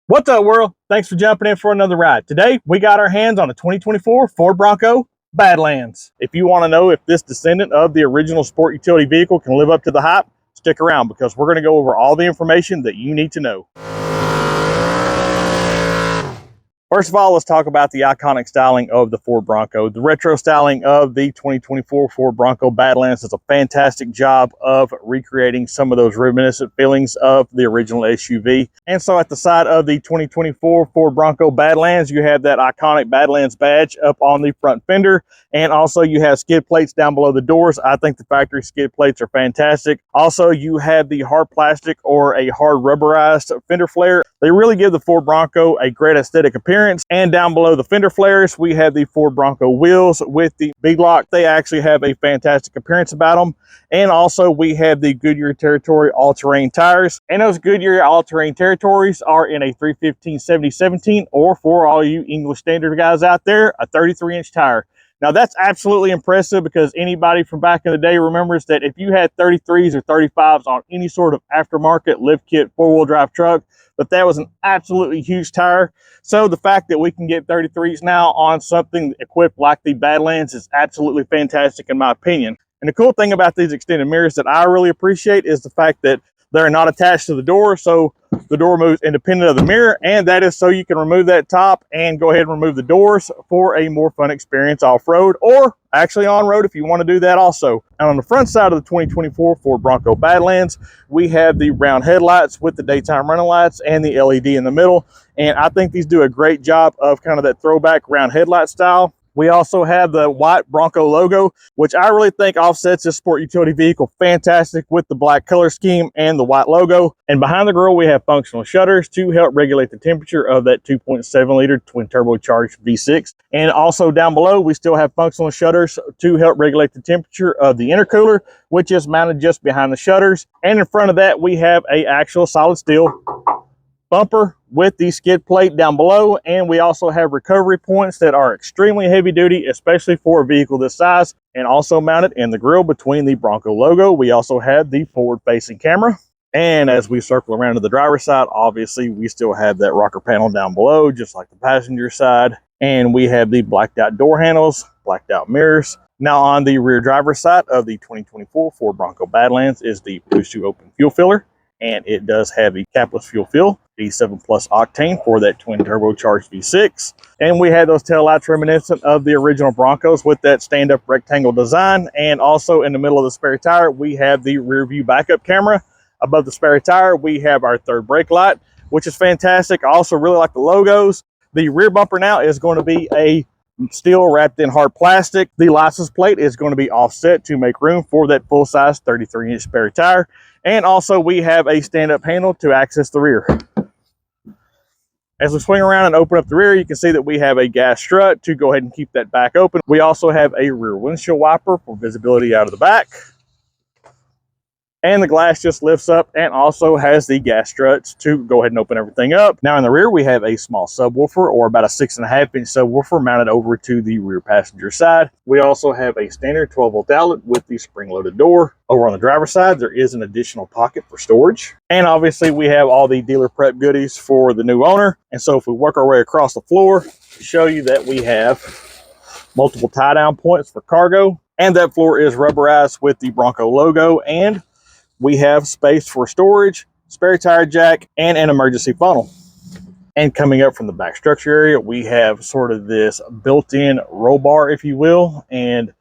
What's up, world? Thanks for jumping in for another ride. Today, we got our hands on a 2024 Ford Bronco Badlands. If you want to know if this descendant of the original sport utility vehicle can live up to the hype, stick around because we're going to go over all the information that you need to know. First of all, let's talk about the iconic styling of the Ford Bronco. The retro styling of the 2024 Ford Bronco Badlands does a fantastic job of recreating some of those reminiscent feelings of the original SUV. And so at the side of the 2024 Ford Bronco Badlands, you have that iconic Badlands badge up on the front fender. And also you have skid plates down below the doors. I think the factory skid plates are fantastic. Also, you have the hard plastic or a hard rubberized fender flare. They really give the Ford Bronco a great aesthetic appearance. And down below the fender flares, we have the Ford Bronco wheels with the beadlock. They actually have a fantastic appearance about them. And also we have the Goodyear Territory all-terrain tires. And those Goodyear all-terrain Territories are in a 315/70/17, or for all you English standard guys out there, a 33-inch tire. Now that's absolutely impressive because anybody from back in the day remembers that if you had 33s or 35s on any sort of aftermarket lift kit four-wheel drive truck, that was an absolutely huge tire. So the fact that we can get 33s now on something equipped like the Badlands is absolutely fantastic in my opinion. And the cool thing about these extended mirrors that I really appreciate is the fact that they're not attached to the door, so the door moves independent of the mirror, and that is so you can remove that top and go ahead and remove the doors for a more fun experience off-road, or actually on-road if you want to do that also. And on the front side of the 2024 Ford Bronco Badlands, we have the round headlights with the daytime running lights and the LED in the middle, and I think these do a great job of kind of that throwback round headlight style. We also have the white Bronco logo, which I really think offsets this sport utility vehicle fantastic with the black color scheme and the white logo. And behind the grille, we have functional shutters to help regulate the temperature of that 2.7 liter twin turbocharged V6. And also down below, we still have functional shutters to help regulate the temperature of the intercooler, which is mounted just behind the shutters. And in front of that, we have a actual solid steel bumper with the skid plate down below, and we also have recovery points that are extremely heavy duty, especially for a vehicle this size. And also mounted in the grille between the Bronco logo, we also have the forward facing camera. And as we circle around to the driver's side, obviously we still have that rocker panel down below, just like the passenger side. And we have the blacked out door handles, blacked out mirrors. Now on the rear driver's side of the 2024 Ford Bronco Badlands is the push to open fuel filler. And it does have a capless fuel fill, D7 plus octane for that twin turbocharged V6. And we had those taillights reminiscent of the original Broncos with that stand-up rectangle design. And also in the middle of the spare tire, we have the rear view backup camera. Above the spare tire, we have our third brake light, which is fantastic. I also really like the logos. The rear bumper now is going to be a steel wrapped in hard plastic. The license plate is going to be offset to make room for that full-size 33-inch spare tire. And also we have a stand-up handle to access the rear. As we swing around and open up the rear, you can see that we have a gas strut to go ahead and keep that back open. We also have a rear windshield wiper for visibility out of the back. And the glass just lifts up and also has the gas struts to go ahead and open everything up. Now in the rear, we have a small subwoofer, or about a 6.5-inch subwoofer mounted over to the rear passenger side. We also have a standard 12-volt outlet with the spring-loaded door. Over on the driver's side, there is an additional pocket for storage. And obviously we have all the dealer prep goodies for the new owner. And so if we work our way across the floor, to show you that we have multiple tie-down points for cargo. And that floor is rubberized with the Bronco logo, and we have space for storage, spare tire jack, and an emergency funnel. And coming up from the back structure area, we have sort of this built-in roll bar, if you will. And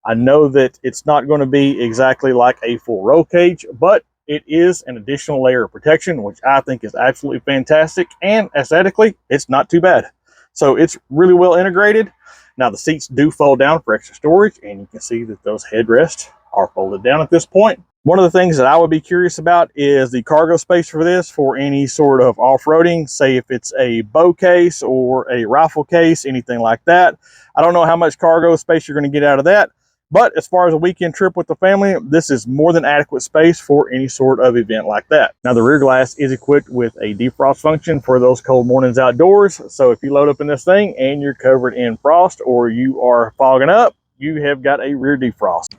I know that it's not going to be exactly like a full roll cage, but it is an additional layer of protection, which I think is absolutely fantastic. And aesthetically, it's not too bad. So it's really well integrated. Now the seats do fold down for extra storage, and you can see that those headrests are folded down at this point. One of the things that I would be curious about is the cargo space for this, for any sort of off-roading, say if it's a bow case or a rifle case, anything like that. I don't know how much cargo space you're going to get out of that, but as far as a weekend trip with the family, this is more than adequate space for any sort of event like that. Now the rear glass is equipped with a defrost function for those cold mornings outdoors. So if you load up in this thing and you're covered in frost or you are fogging up, you have got a rear defrost.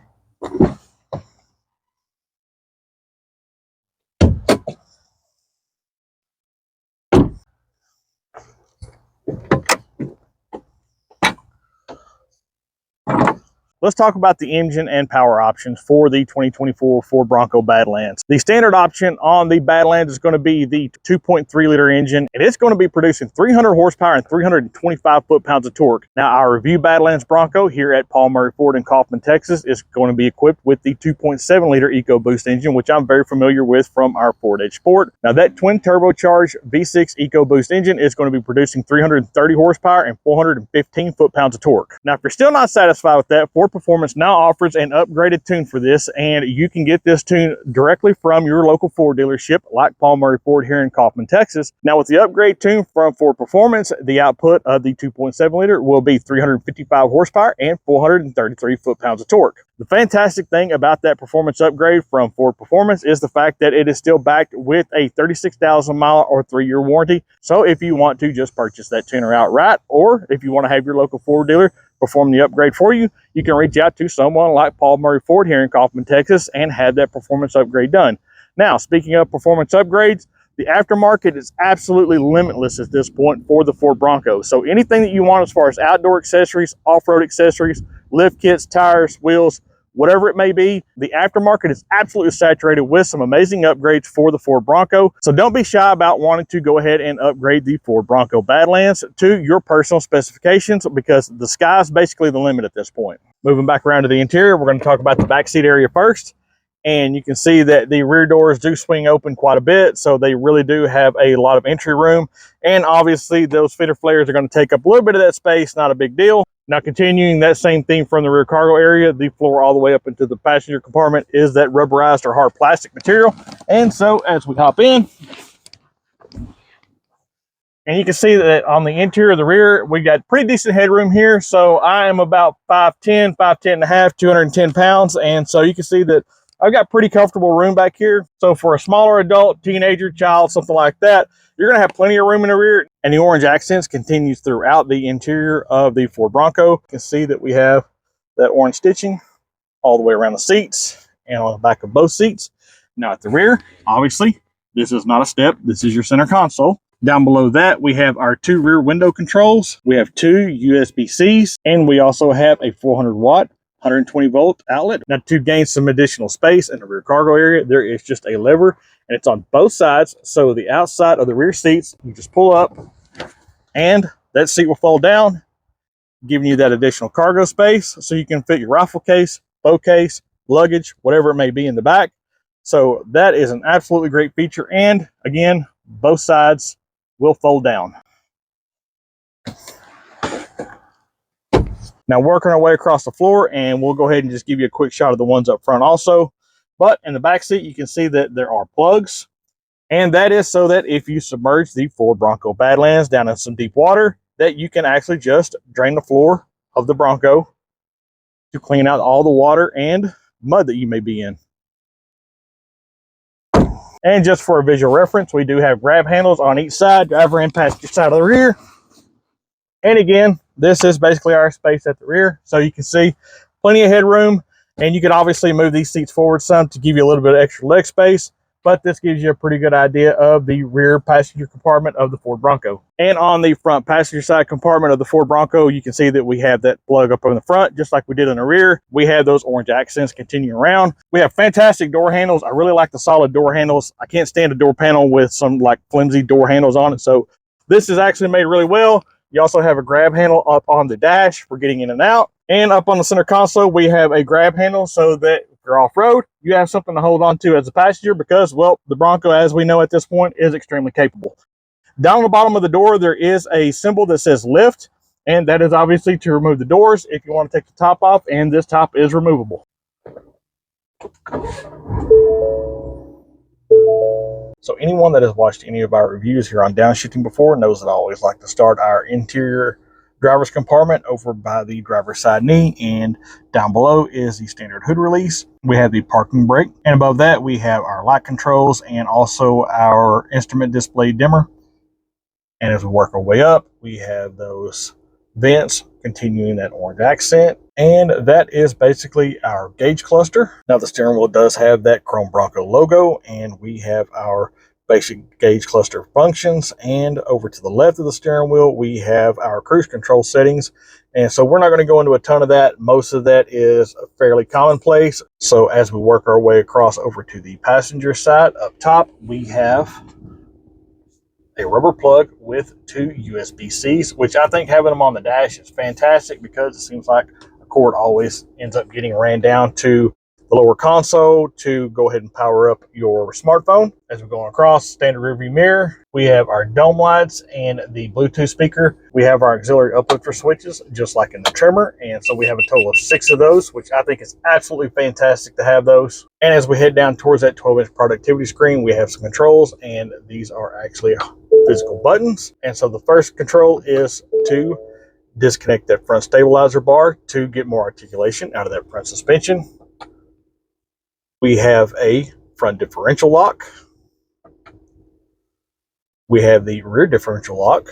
let's talk about the engine and power options for the 2024 Ford Bronco Badlands. The standard option on the Badlands is going to be the 2.3-liter engine, and it's going to be producing 300 horsepower and 325 foot-pounds of torque. Now, our review Badlands Bronco here at Paul Murrey Ford in Kaufman, Texas, is going to be equipped with the 2.7-liter EcoBoost engine, which I'm very familiar with from our Ford Edge Sport. Now, that twin turbocharged V6 EcoBoost engine is going to be producing 330 horsepower and 415 foot-pounds of torque. Now, if you're still not satisfied with that, Ford Performance now offers an upgraded tune for this, and you can get this tune directly from your local Ford dealership like Paul Murrey Ford here in Kaufman, Texas. Now, with the upgrade tune from Ford Performance, the output of the 2.7-liter will be 355 horsepower and 433 foot-pounds of torque. The fantastic thing about that performance upgrade from Ford Performance is the fact that it is still backed with a 36,000 mile or 3-year warranty. So if you want to just purchase that tuner outright, or if you want to have your local Ford dealer perform the upgrade for you, you can reach out to someone like Paul Murrey Ford here in Kaufman, Texas, and have that performance upgrade done. Now, speaking of performance upgrades, the aftermarket is absolutely limitless at this point for the Ford Bronco. So anything that you want as far as outdoor accessories, off-road accessories, lift kits, tires, wheels, whatever it may be, the aftermarket is absolutely saturated with some amazing upgrades for the Ford Bronco. So don't be shy about wanting to go ahead and upgrade the Ford Bronco Badlands to your personal specifications, because the sky's basically the limit at this point. Moving back around to the interior, we're going to talk about the back seat area first. And you can see that the rear doors do swing open quite a bit, so they really do have a lot of entry room. And obviously those fender flares are going to take up a little bit of that space, not a big deal. Now, continuing that same theme from the rear cargo area, the floor all the way up into the passenger compartment is that rubberized or hard plastic material. And so as we hop in, and you can see that on the interior of the rear, we got pretty decent headroom here. So I am about 5'10", 5'10 and a half, 210 pounds. And so you can see that I've got pretty comfortable room back here. So for a smaller adult, teenager, child, something like that, you're going to have plenty of room in the rear. And the orange accents continues throughout the interior of the Ford Bronco. You can see that we have that orange stitching all the way around the seats and on the back of both seats. Now at the rear, obviously, this is not a step. This is your center console. Down below that, we have our 2 rear window controls. We have 2 USB-Cs, and we also have a 400-watt 120-volt outlet. Now, to gain some additional space in the rear cargo area, there is just a lever, and it's on both sides. So the outside of the rear seats, you just pull up, and that seat will fold down, giving you that additional cargo space so you can fit your rifle case, bow case, luggage, whatever it may be in the back. So that is an absolutely great feature. And again, both sides will fold down. Now, working our way across the floor, and we'll go ahead and just give you a quick shot of the ones up front also. But in the back seat, you can see that there are plugs, and that is so that if you submerge the Ford Bronco Badlands down in some deep water, that you can actually just drain the floor of the Bronco to clean out all the water and mud that you may be in. And just for a visual reference, we do have grab handles on each side, driver and passenger side of the rear. And again, this is basically our space at the rear. So you can see plenty of headroom, and you can obviously move these seats forward some to give you a little bit of extra leg space. But this gives you a pretty good idea of the rear passenger compartment of the Ford Bronco. And on the front passenger side compartment of the Ford Bronco, you can see that we have that plug up on the front, just like we did in the rear. We have those orange accents continuing around. We have fantastic door handles. I really like the solid door handles. I can't stand a door panel with some like flimsy door handles on it. So this is actually made really well. You also have a grab handle up on the dash for getting in and out. And up on the center console, we have a grab handle so that if you're off-road, you have something to hold on to as a passenger because, well, the Bronco, as we know at this point, is extremely capable. Down on the bottom of the door, there is a symbol that says lift, and that is obviously to remove the doors if you want to take the top off, and this top is removable. So anyone that has watched any of our reviews here on downshifting before knows that I always like to start our interior driver's compartment over by the driver's side knee, and down below is the standard hood release. We have the parking brake, and above that we have our light controls and also our instrument display dimmer. And as we work our way up, we have those vents continuing that orange accent, and that is basically our gauge cluster. Now the steering wheel does have that chrome Bronco logo, and we have our basic gauge cluster functions, and over to the left of the steering wheel we have our cruise control settings. And so we're not going to go into a ton of that. Most of that is fairly commonplace. So as we work our way across over to the passenger side, up top we have a rubber plug with 2 USB-Cs, which I think having them on the dash is fantastic, because it seems like a cord always ends up getting ran down to the lower console to go ahead and power up your smartphone. As we're going across, standard rearview mirror, we have our dome lights and the Bluetooth speaker. We have our auxiliary uplifter switches, just like in the Trimmer, and so we have a total of 6 of those, which I think is absolutely fantastic to have those. And as we head down towards that 12-inch productivity screen, we have some controls, and these are actually physical buttons. And so the first control is to disconnect that front stabilizer bar to get more articulation out of that front suspension. We have a front differential lock. We have the rear differential lock.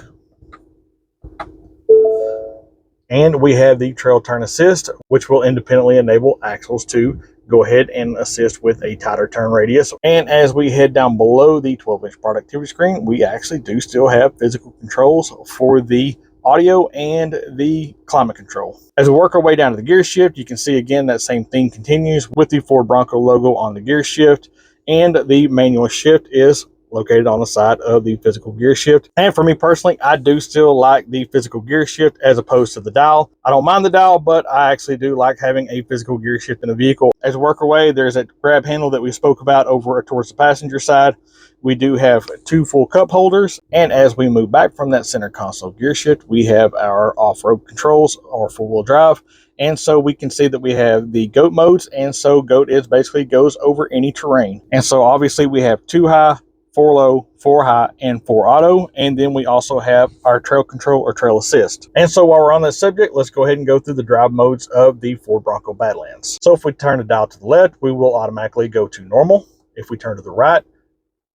And we have the trail turn assist, which will independently enable axles to go ahead and assist with a tighter turn radius. And as we head down below the 12-inch productivity screen, we actually do still have physical controls for the audio and the climate control. As we work our way down to the gear shift, you can see again that same thing continues with the Ford Bronco logo on the gear shift, and the manual shift is located on the side of the physical gear shift. And for me personally, I do still like the physical gear shift as opposed to the dial. I don't mind the dial, but I actually do like having a physical gear shift in a vehicle. As we work our way, there's that grab handle that we spoke about over towards the passenger side. We do have 2 full cup holders, and as we move back from that center console gear shift, we have our off-road controls or 4-wheel drive. And so we can see that we have the GOAT modes, and so GOAT is basically goes over any terrain. And so obviously we have 2 high, 4 low, 4 high, and 4 auto, and then we also have our trail control or trail assist. And so while we're on that subject, let's go ahead and go through the drive modes of the Ford Bronco Badlands. So if we turn the dial to the left, we will automatically go to normal. If we turn to the right,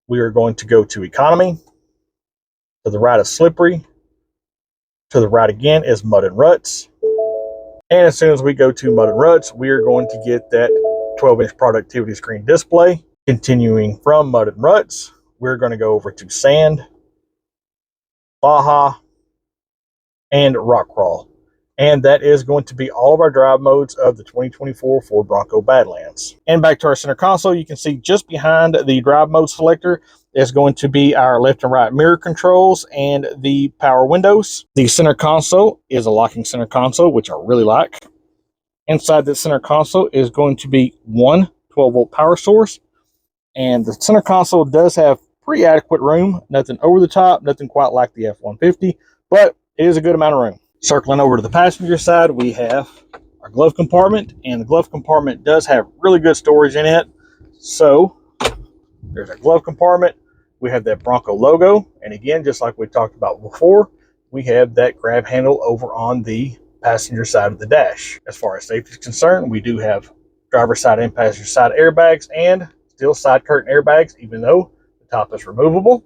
we are going to go to economy. To the right is slippery. To the right again is mud and ruts. And as soon as we go to mud and ruts, we are going to get that 12-inch productivity screen display. Continuing from mud and ruts, we're going to go over to sand, Baja, and rock crawl. And that is going to be all of our drive modes of the 2024 Ford Bronco Badlands. And back to our center console, you can see just behind the drive mode selector is going to be our left and right mirror controls and the power windows. The center console is a locking center console, which I really like. Inside the center console is going to be one 12-volt power source. And the center console does have pretty adequate room. Nothing over the top, nothing quite like the F-150, but it is a good amount of room. Circling over to the passenger side, we have our glove compartment, and the glove compartment does have really good storage in it. So there's our glove compartment. We have that Bronco logo, and again, just like we talked about before, we have that grab handle over on the passenger side of the dash. As far as safety is concerned, we do have driver's side and passenger side airbags and still side curtain airbags, even though the top is removable.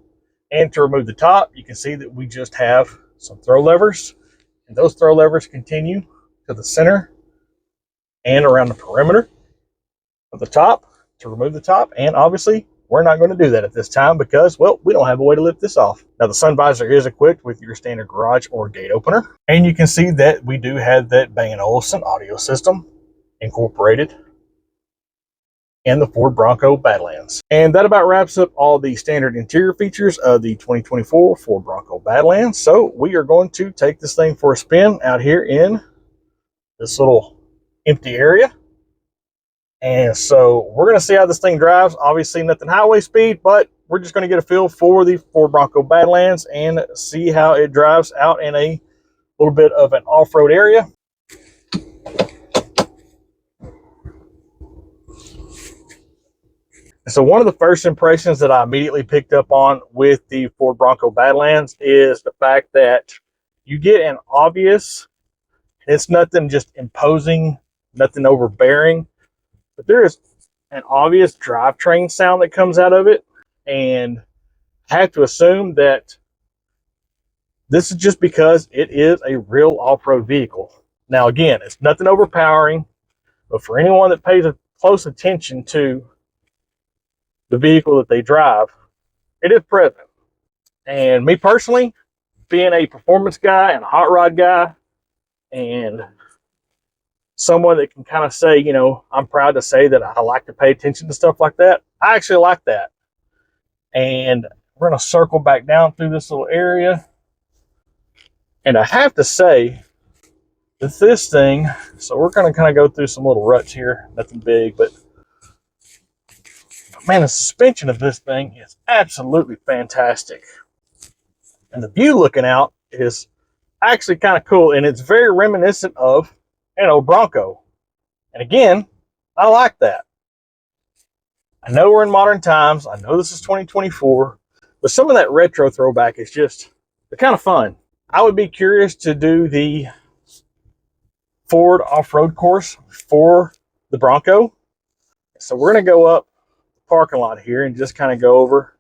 And to remove the top, you can see that we just have some throw levers. And those throw levers continue to the center and around the perimeter of the top to remove the top. And obviously, we're not going to do that at this time because, well, we don't have a way to lift this off. Now, the sun visor is equipped with your standard garage or gate opener. And you can see that we do have that Bang & Olufsen audio system incorporated in the Ford Bronco Badlands. And that about wraps up all the standard interior features of the 2024 Ford Bronco Badlands. So we are going to take this thing for a spin out here in this little empty area. And so we're going to see how this thing drives. Obviously nothing highway speed, but we're just going to get a feel for the Ford Bronco Badlands and see how it drives out in a little bit of an off-road area. So one of the first impressions that I immediately picked up on with the Ford Bronco Badlands is the fact that you get an obvious, it's nothing just imposing, nothing overbearing, but there is an obvious drivetrain sound that comes out of it. And I have to assume that this is just because it is a real off-road vehicle. Now, again, it's nothing overpowering, but for anyone that pays close attention to the vehicle that they drive, it is present. And me personally, being a performance guy and a hot rod guy, and someone that can kind of say, you know, I'm proud to say that I like to pay attention to stuff like that. I actually like that. And we're going to circle back down through this little area. And I have to say that this thing, so we're going to kind of go through some little ruts here, nothing big, but man, the suspension of this thing is absolutely fantastic. And the view looking out is actually kind of cool, and it's very reminiscent of an old Bronco. And again, I like that. I know we're in modern times. I know this is 2024, but some of that retro throwback is just, they're kind of fun. I would be curious to do the Ford off-road course for the Bronco. So we're going to go up the parking lot here and just kind of go over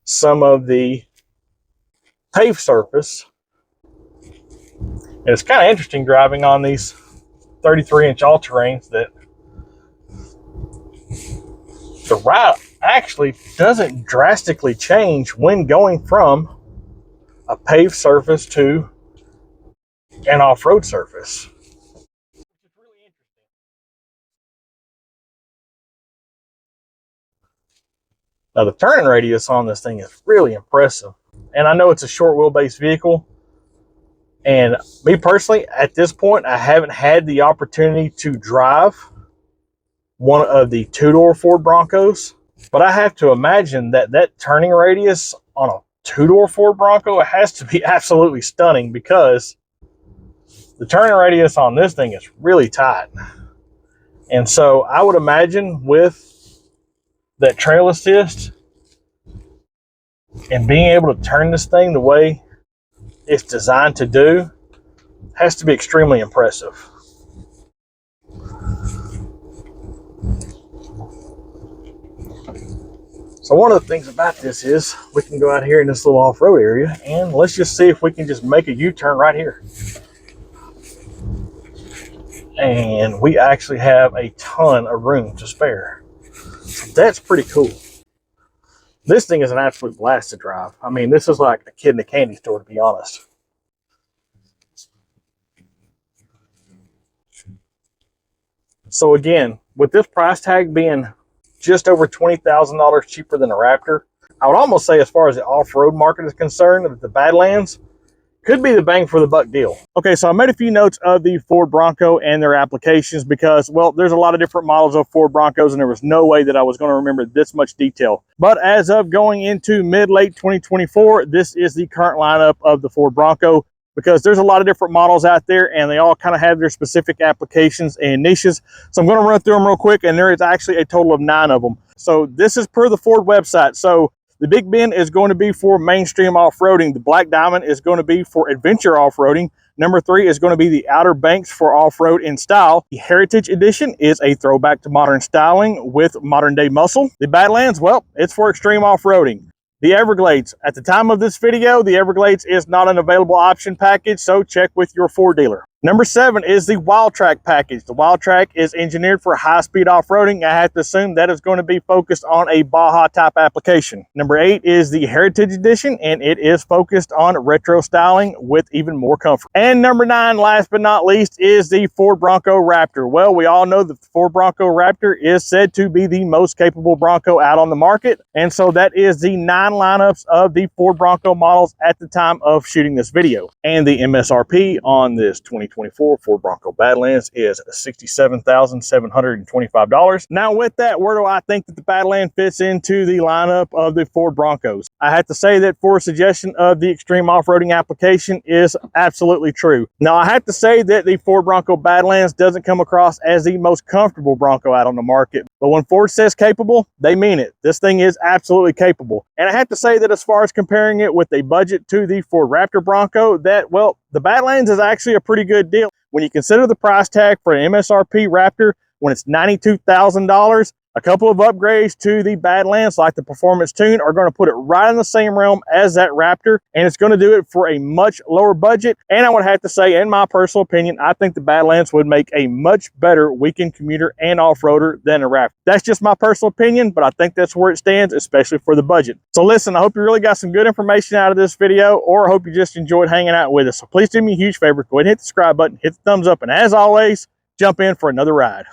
some of the paved surface. And it's kind of interesting driving on these 33-inch all-terrains that the route actually doesn't drastically change when going from a paved surface to an off-road surface. It's really interesting. Now the turning radius on this thing is really impressive. And I know it's a short wheelbase vehicle. And me personally, at this point, I haven't had the opportunity to drive one of the two-door Ford Broncos. But I have to imagine that that turning radius on a two-door Ford Bronco has to be absolutely stunning, because the turning radius on this thing is really tight. And so I would imagine with that trail assist and being able to turn this thing the way it's designed to do has to be extremely impressive. So one of the things about this is we can go out here in this little off-road area, and let's just see if we can just make a U-turn right here. And we actually have a ton of room to spare. So that's pretty cool. This thing is an absolute blast to drive. I mean, this is like a kid in a candy store, to be honest. So again, with this price tag being just over $20,000 cheaper than a Raptor, I would almost say, as far as the off-road market is concerned, that the Badlands could be the bang for the buck deal. Okay, so I made a few notes of the Ford Bronco and their applications because, well, there's a lot of different models of Ford Broncos, and there was no way that I was going to remember this much detail. But as of going into mid-late 2024, this is the current lineup of the Ford Bronco, because there's a lot of different models out there, and they all kind of have their specific applications and niches. So I'm going to run through them real quick, and there is actually a total of 9 of them. So this is per the Ford website. So the Big Bend is going to be for mainstream off-roading. The Black Diamond is going to be for adventure off-roading. Number 3 is going to be the Outer Banks for off-road in style. The Heritage Edition is a throwback to modern styling with modern-day muscle. The Badlands, well, it's for extreme off-roading. The Everglades, at the time of this video, the Everglades is not an available option package, so check with your Ford dealer. Number 7 is the Wild Track package. The Wild Track is engineered for high-speed off-roading. I have to assume that is going to be focused on a Baja type application. Number 8 is the Heritage Edition, and it is focused on retro styling with even more comfort. And number 9, last but not least, is the Ford Bronco Raptor. Well, we all know that the Ford Bronco Raptor is said to be the most capable Bronco out on the market, and so that is the 9 lineups of the Ford Bronco models at the time of shooting this video. And the MSRP on this 2024 Ford Bronco Badlands is $67,725. Now with that, where do I think that the Badland fits into the lineup of the Ford Broncos? I have to say that Ford's suggestion of the extreme off-roading application is absolutely true. Now I have to say that the Ford Bronco Badlands doesn't come across as the most comfortable Bronco out on the market, but when Ford says capable, they mean it. This thing is absolutely capable. And I have to say that as far as comparing it with a budget to the Ford Raptor Bronco, that, well, the Badlands is actually a pretty good deal. When you consider the price tag for an MSRP Raptor, when it's $92,000, A couple of upgrades to the Badlands, like the Performance Tune, are going to put it right in the same realm as that Raptor, and it's going to do it for a much lower budget. And I would have to say, in my personal opinion, I think the Badlands would make a much better weekend commuter and off-roader than a Raptor. That's just my personal opinion, but I think that's where it stands, especially for the budget. So listen, I hope you really got some good information out of this video, or I hope you just enjoyed hanging out with us. So please do me a huge favor, go ahead and hit the subscribe button, hit the thumbs up, and as always, jump in for another ride.